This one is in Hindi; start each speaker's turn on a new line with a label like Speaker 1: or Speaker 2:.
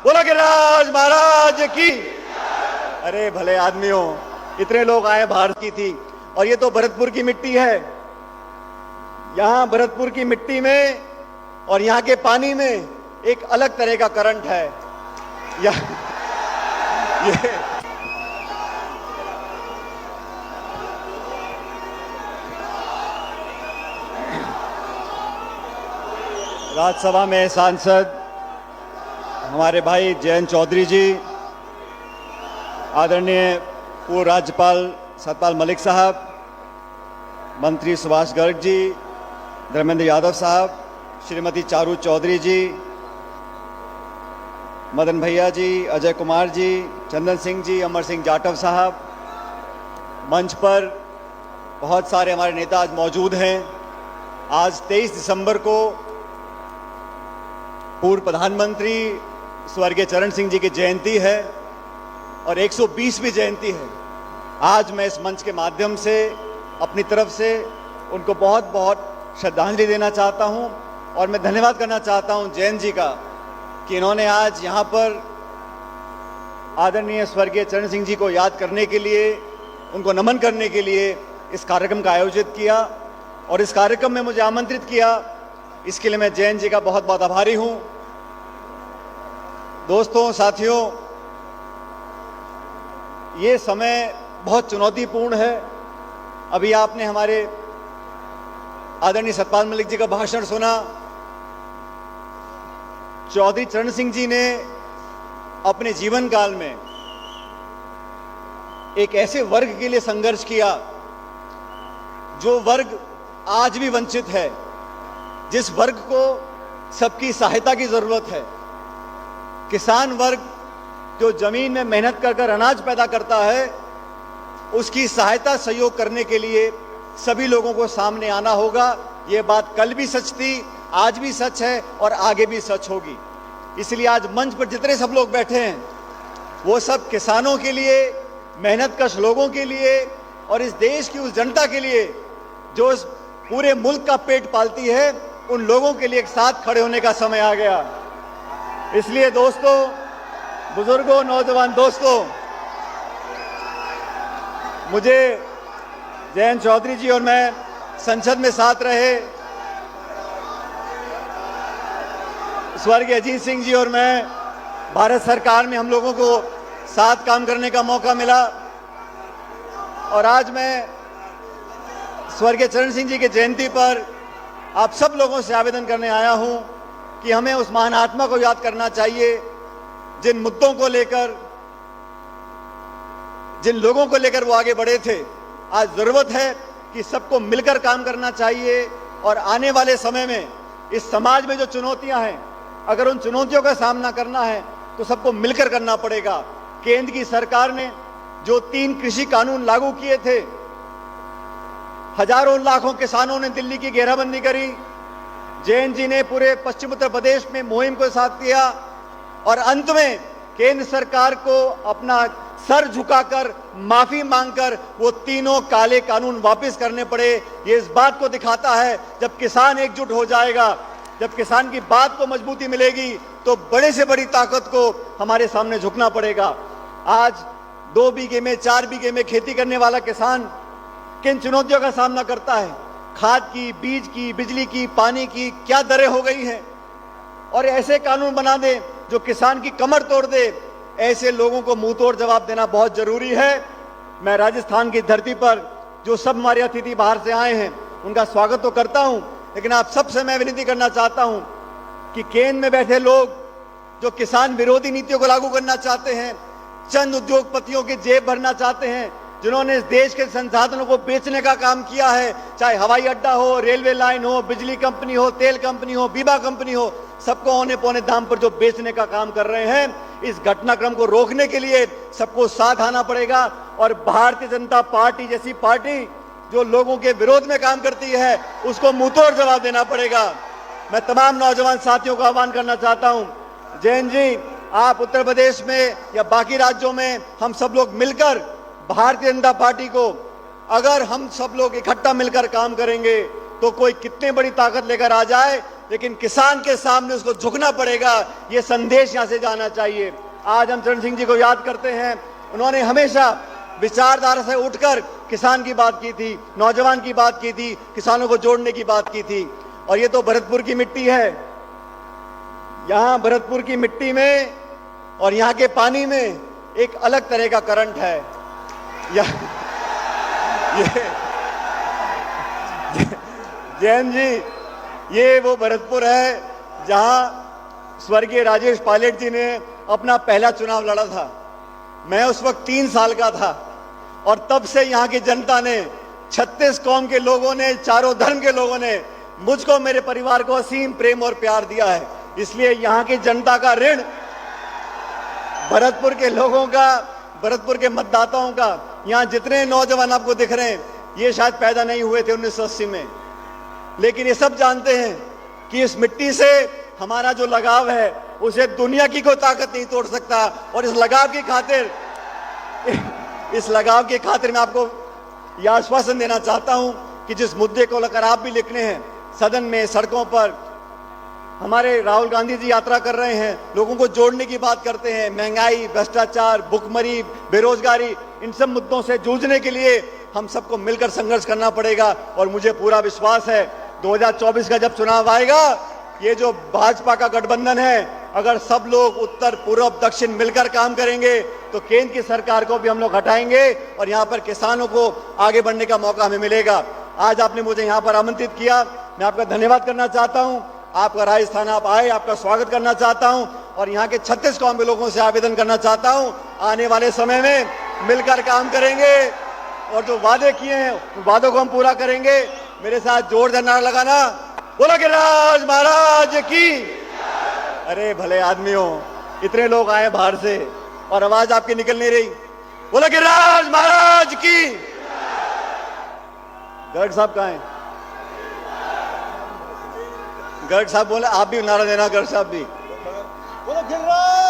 Speaker 1: बोला गिरिराज महाराज की। अरे भले आदमियों, इतने लोग आए, भारत की थी, और ये तो भरतपुर की मिट्टी है। यहां भरतपुर की मिट्टी में और यहां के पानी में एक अलग तरह का करंट है। ये राज्यसभा में सांसद हमारे भाई जयंत चौधरी जी, आदरणीय पूर्व राज्यपाल सतपाल मलिक साहब, मंत्री सुभाष गर्ग जी, धर्मेंद्र यादव साहब, श्रीमती चारू चौधरी जी, मदन भैया जी, अजय कुमार जी, चंदन सिंह जी, अमर सिंह जाटव साहब, मंच पर बहुत सारे हमारे नेता आज मौजूद हैं। आज 23 दिसंबर को पूर्व प्रधानमंत्री स्वर्गीय चरण सिंह जी की जयंती है और 120वीं जयंती है। आज मैं इस मंच के माध्यम से अपनी तरफ से उनको बहुत बहुत श्रद्धांजलि देना चाहता हूं और मैं धन्यवाद करना चाहता हूं जयंत जी का कि इन्होंने आज यहां पर आदरणीय स्वर्गीय चरण सिंह जी को याद करने के लिए, उनको नमन करने के लिए इस कार्यक्रम का आयोजित किया और इस कार्यक्रम में मुझे आमंत्रित किया। इसके लिए मैं जयंत जी का बहुत बहुत आभारी हूं। दोस्तों, साथियों, ये समय बहुत चुनौतीपूर्ण है। अभी आपने हमारे आदरणीय सतपाल मलिक जी का भाषण सुना। चौधरी चरण सिंह जी ने अपने जीवन काल में एक ऐसे वर्ग के लिए संघर्ष किया जो वर्ग आज भी वंचित है, जिस वर्ग को सबकी सहायता की जरूरत है। किसान वर्ग जो जमीन में मेहनत कर कर अनाज पैदा करता है, उसकी सहायता सहयोग करने के लिए सभी लोगों को सामने आना होगा। ये बात कल भी सच थी, आज भी सच है और आगे भी सच होगी। इसलिए आज मंच पर जितने सब लोग बैठे हैं वो सब किसानों के लिए, मेहनतकश लोगों के लिए और इस देश की उस जनता के लिए जो इस पूरे मुल्क का पेट पालती है, उन लोगों के लिए एक साथ खड़े होने का समय आ गया। इसलिए दोस्तों, बुजुर्गों, नौजवान दोस्तों, मुझे जयंत चौधरी जी और मैं संसद में साथ रहे, स्वर्गीय अजीत सिंह जी और मैं भारत सरकार में हम लोगों को साथ काम करने का मौका मिला और आज मैं स्वर्गीय चरण सिंह जी की जयंती पर आप सब लोगों से आवेदन करने आया हूं कि हमें उस महान आत्मा को याद करना चाहिए जिन मुद्दों को लेकर, जिन लोगों को लेकर वो आगे बढ़े थे। आज जरूरत है कि सबको मिलकर काम करना चाहिए और आने वाले समय में इस समाज में जो चुनौतियां हैं, अगर उन चुनौतियों का सामना करना है तो सबको मिलकर करना पड़ेगा। केंद्र की सरकार ने जो 3 कृषि कानून लागू किए थे, हजारों लाखों किसानों ने दिल्ली की घेराबंदी करी। जयंत जी ने पूरे पश्चिम उत्तर प्रदेश में मुहिम को साथ दिया और अंत में केंद्र सरकार को अपना सर झुकाकर माफी मांगकर वो तीनों काले कानून वापस करने पड़े। ये इस बात को दिखाता है जब किसान एकजुट हो जाएगा, जब किसान की बात को मजबूती मिलेगी तो बड़े से बड़ी ताकत को हमारे सामने झुकना पड़ेगा। आज 2 बीघे में, 4 बीघे में खेती करने वाला किसान किन चुनौतियों का सामना करता है। खाद की, बीज की, बिजली की, पानी की क्या दरें हो गई हैं और ऐसे कानून बना दें जो किसान की कमर तोड़ दे। ऐसे लोगों को मुंह तोड़ जवाब देना बहुत जरूरी है। मैं राजस्थान की धरती पर जो सब हमारे अतिथि बाहर से आए हैं उनका स्वागत तो करता हूं, लेकिन आप सबसे मैं विनती करना चाहता हूं कि केंद्र में बैठे लोग जो किसान विरोधी नीतियों को लागू करना चाहते हैं, चंद उद्योगपतियों की जेब भरना चाहते हैं, जिन्होंने इस देश के संसाधनों को बेचने का काम किया है, चाहे हवाई अड्डा हो, रेलवे लाइन हो, बिजली कंपनी हो, तेल कंपनी हो, बीमा कंपनी हो, सबको औने पौने दाम पर जो बेचने का काम कर रहे हैं, इस घटनाक्रम को रोकने के लिए सबको साथ आना पड़ेगा। और भारतीय जनता पार्टी जैसी पार्टी जो लोगों के विरोध में काम करती है, उसको मुंहतोड़ जवाब देना पड़ेगा। मैं तमाम नौजवान साथियों को आह्वान करना चाहता हूं, जयंत जी, आप उत्तर प्रदेश में या बाकी राज्यों में हम सब लोग मिलकर भारतीय जनता पार्टी को, अगर हम सब लोग इकट्ठा मिलकर काम करेंगे तो कोई कितनी बड़ी ताकत लेकर आ जाए, लेकिन किसान के सामने उसको झुकना पड़ेगा, ये संदेश यहां से जाना चाहिए। आज हम चरण सिंह जी को याद करते हैं, उन्होंने हमेशा विचारधारा से उठकर किसान की बात की थी, नौजवान की बात की थी, किसानों को जोड़ने की बात की थी। और ये तो भरतपुर की मिट्टी है, यहां भरतपुर की मिट्टी में और यहां के पानी में एक अलग तरह का करंट है। जैन जी, ये वो भरतपुर है जहां स्वर्गीय राजेश पायलट जी ने अपना पहला चुनाव लड़ा था। मैं उस वक्त 3 साल का था और तब से यहां की जनता ने, 36 कौम के लोगों ने, चारों धर्म के लोगों ने मुझको, मेरे परिवार को असीम प्रेम और प्यार दिया है। इसलिए यहां की जनता का ऋण भरतपुर के लोगों का, भरतपुर के मतदाताओं का, यहां जितने नौजवान आपको दिख रहे हैं ये शायद पैदा नहीं हुए थे 1980 में, लेकिन ये सब जानते हैं कि इस मिट्टी से हमारा जो लगाव है उसे दुनिया की कोई ताकत नहीं तोड़ सकता। और इस लगाव की खातिर मैं आपको यह आश्वासन देना चाहता हूं कि जिस मुद्दे को लेकर आप भी लिखने हैं सदन में, सड़कों पर, हमारे राहुल गांधी जी यात्रा कर रहे हैं, लोगों को जोड़ने की बात करते हैं, महंगाई, भ्रष्टाचार, भुखमरी, बेरोजगारी, इन सब मुद्दों से जूझने के लिए हम सबको मिलकर संघर्ष करना पड़ेगा। और मुझे पूरा विश्वास है 2024 का जब चुनाव आएगा, ये जो भाजपा का गठबंधन है, अगर सब लोग उत्तर, पूर्व, दक्षिण मिलकर काम करेंगे तो केंद्र की सरकार को भी हम लोग हटाएंगे और यहाँ पर किसानों को आगे बढ़ने का मौका हमें मिलेगा। आज आपने मुझे यहाँ पर आमंत्रित किया, मैं आपका धन्यवाद करना चाहता हूँ। आपका राजस्थान आप आए, आपका स्वागत करना चाहता हूं और यहाँ के 36 कौम के लोगों से आवेदन करना चाहता हूं, आने वाले समय में मिलकर काम करेंगे और जो वादे किए हैं उन वादों को हम पूरा करेंगे। मेरे साथ जोरदार नारा लगाना, बोलो गिरिराज महाराज की। अरे भले आदमियों, इतने लोग आए बाहर से और आवाज आपकी निकल नहीं रही। बोलो गिरिराज महाराज की। गर्ग साहब कहाँ हैं? गर्ग साहब बोले, आप भी नारा देना, गर्ग साहब भी बोलो गिरिराज